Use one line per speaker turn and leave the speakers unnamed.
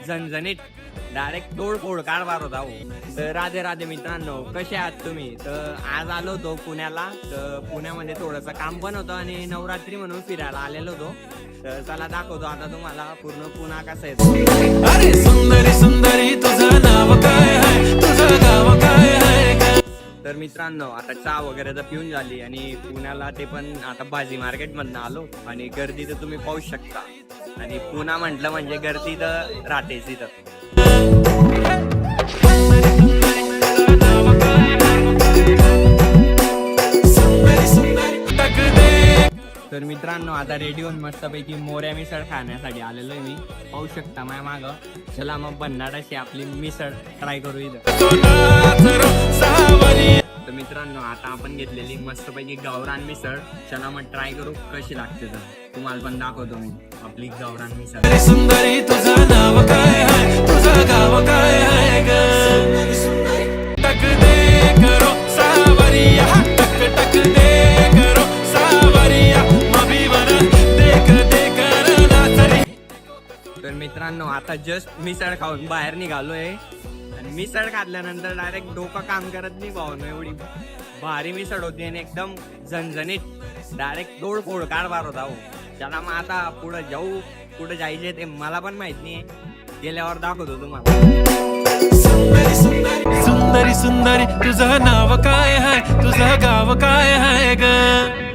झणझणीत डायरेक्ट तोडफोड कारभार होता हो. तर राधे राधे मित्रांनो, कसे आहात तुम्ही? तर आज आलो होतो पुण्याला. तर पुण्यामध्ये थोडंसं काम पण होतं आणि नवरात्री म्हणून फिरायला आलेलो होतो. तर चला दाखवतो आता तुम्हाला पूर्ण पुणा कसं आहे.
अरे सुंदरी सुंदरी तुझं नाव काय आहे, तुझं गाव काय आहे ग?
तर मित्रांनो, आता चहा वगैरे तर पिऊन झाली आणि पुण्याला ते पण आता भाजी मार्केटमधनं आलो आणि गर्दी तर तुम्ही पाहू शकता. आणि पुणा म्हटलं म्हणजे गर्दी तर राहतेच इथं. तर मित्रांनो, आता रेडी होऊन मस्तपैकी मोऱ्या मिसळ खाण्यासाठी आलेलो आहे मी. पाहू शकता माझ्या मागं. चला मग भन्नाटाची आपली मिसळ ट्राय करू इथं. तर मित्रांनो, आता आपण घेतलेली मस्तपैकी गावरान मिसळ. चला मग ट्राय करू कशी लागते. तर तुम्हाला पण दाखवतो मी आपली गावरान मिसळ.
सुंदरी तुझं नाव काय आहे, तुझं गाव काय आहे ग? टक दे करो सावरिया, टक टक दे करो सावरिया, मभी वर देख देख नाचरी.
तर मित्रांनो, आता जस्ट मिसळ खाऊन बाहेर निघालोय आणि मिसळ खाल्ल्यानंतर डायरेक्ट डोकं काम करत नाही भाऊ. एवढी भारी मिसळ होती आणि एकदम झणझणीत डायरेक्ट तोडफोड कारभार होता हो. त्याला मग आता पुढे जाऊ, कुठे जायचे ते मला पण माहित नाही. गेल्यावर दाखवतो तुम्हाला.
सुंदरी सुंदरी तुझं नाव काय आहे, तुझं गाव काय आहे ग?